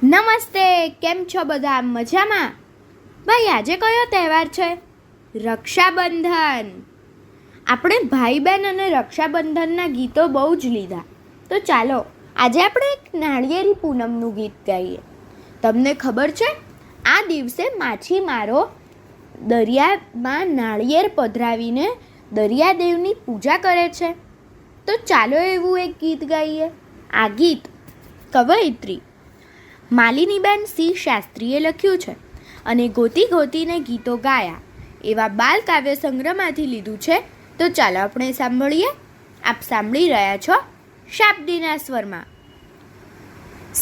નમસ્તે, કેમ છો બધા? મજામાં? ભાઈ, આજે કયો તહેવાર છે? રક્ષાબંધન. આપણે ભાઈ બહેન અને રક્ષાબંધનના ગીતો બહુ જ લીધા, તો ચાલો આજે આપણે એક નાળિયેરી પૂનમનું ગીત ગાઈએ. તમને ખબર છે, આ દિવસે માછીમારો દરિયામાં નાળિયેર પધરાવીને દરિયાદેવની પૂજા કરે છે. તો ચાલો એવું એક ગીત ગાઈએ. આ ગીત કવયિત્રી માલિનીબેન સી શાસ્ત્રીએ લખ્યું છે અને ગોતી ગોતીને ગીતો ગાયા એવા બાલ કાવ્ય સંગ્રહમાંથી લીધું છે. તો ચાલો આપણે સાંભળીએ. આપ સાંભળી રહ્યા છો શાબ્દીના સ્વરમાં.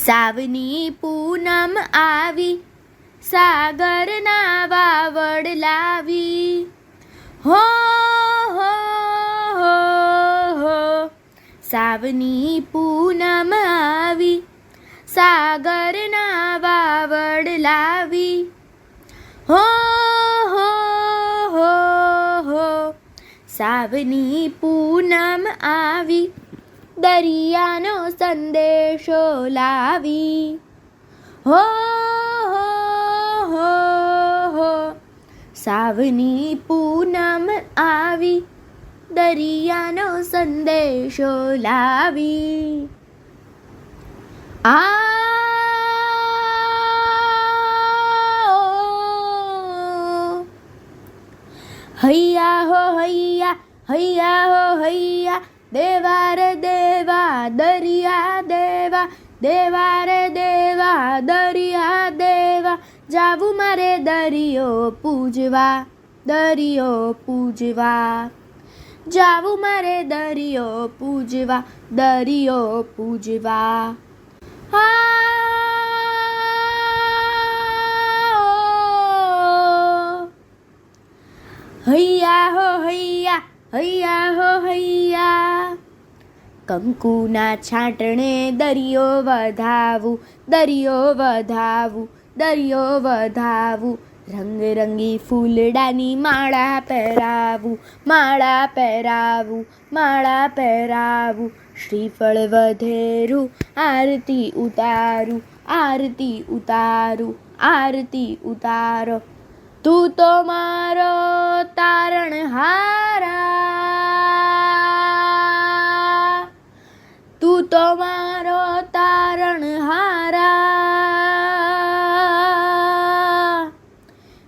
સાવની પૂનમ આવી, સાગરના વાવડ લાવી, હો હો હો હો. સાવની પૂનમ આવી, સાગરના વાવડ લાવી, હો હો હો હો. સાવની પૂનમ આવી, દરિયાનો સંદેશો લાવી, હો હો હો હો. સાવની પૂનમ આવી, દરિયાનો સંદેશો લાવી. હૈયા હો હૈયા, હૈયા હો હૈયા, દેવા રે દેવા દરિયા દેવા, દેવા રે દેવા દરિયા દેવા. જાવું મારે દરિયો પૂજવા, દરિયો પૂજવા. જાવું મારે દરિયો પૂજવા, દરિયો પૂજવા. હૈયા હો હૈયા, હૈયા હો હૈયા. કંકુના છાંટણે દરિયો વધાવું, દરિયો વધાવું, દરિયો વધાવું. રંગરંગી ફૂલડાની માળા પહેરાવું, માળા પહેરાવું, માળા પહેરાવું. શ્રીફળ વધેરું, આરતી ઉતારું, આરતી ઉતારું, આરતી ઉતારો. તું તો મારો તારણહારા, તું તો મારો તારણહારા.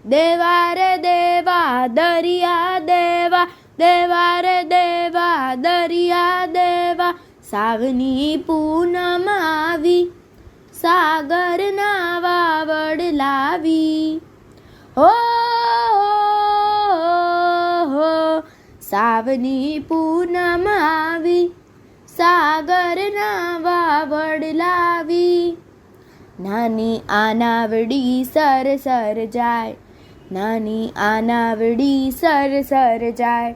દેવા રે દેવા દરિયા દેવા, દેવા રે દેવા દરિયા દેવા. સાવની પૂનમ આવી, સાગરના વાવડ લાવી, હો હો. સાવની પૂનમ આવી, સાગરના વાવડ લાવી. નાની આનાવડી સર સર જાય, નાની આનાવડી સર સર જાય.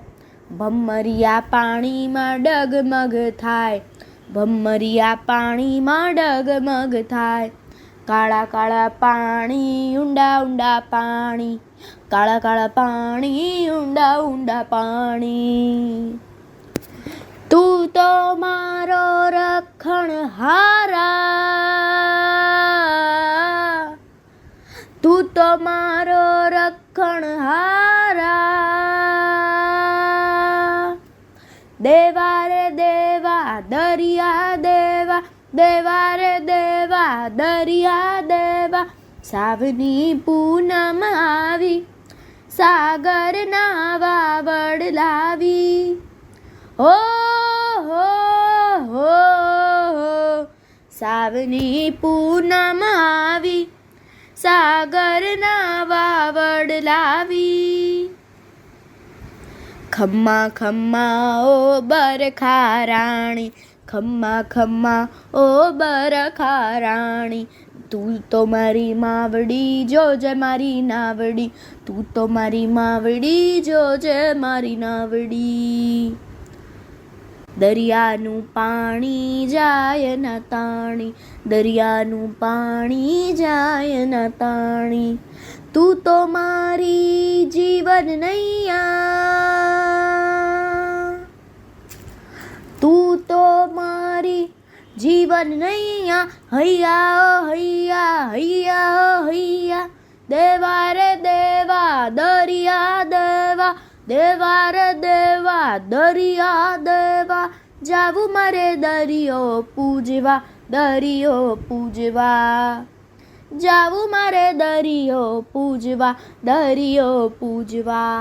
ભમરિયા પાણીમાં ડગમગ થાય, ભમરિયા પાણીમાં ડગમગ થાય. કાળા કાળા પાણી, ઊંડા ઊંડા પાણી, કાળા કાળા પાણી, ઊંડા ઊંડા પાણી. તું તો મારો રખણહારા, તું તો મારો રખણહારા. દેવા રે દેવા દરિયા દેવા, દેવા રે દેવા દરિયા દેવા. સાવની પૂનમ આવી, સાગરના વાવડ લાવી, હો હો હો હો. સાવની પૂનમ આવી, સાગરના વાવડ લાવી. ખમ્મા ખમ્મા ઓ બરખા રાણી, ખમ્મા ખમ્મા ઓ બરખા રાણી. તું તો મારી માવડી, જોજે મારી નાવડી, તું તો મારી માવડી, જોજે મારી નાવડી. દરિયાનું પાણી જાય ના તાણી, દરિયાનું પાણી જાય ના તાણી. તું તો મારી જીવન નૈયા, તું તો મારી જીવન નૈયા. હૈયા ઓ હૈયા, દેવા રે દેવા દરિયા દેવા જાવું મારે દરિયો પૂજવા દરિયો પૂજવા જાવું મારે દરિયો પૂજવા દરિયો પૂજવા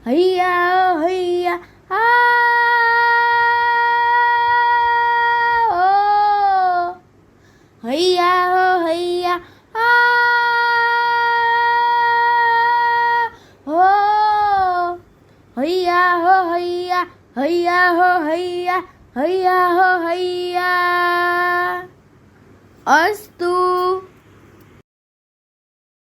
હૈયા હૈયા હૈયા હૈયા હૈયા હો હૈયા હૈયા હો હૈયા હૈયા હો હૈયા અસ્તુ.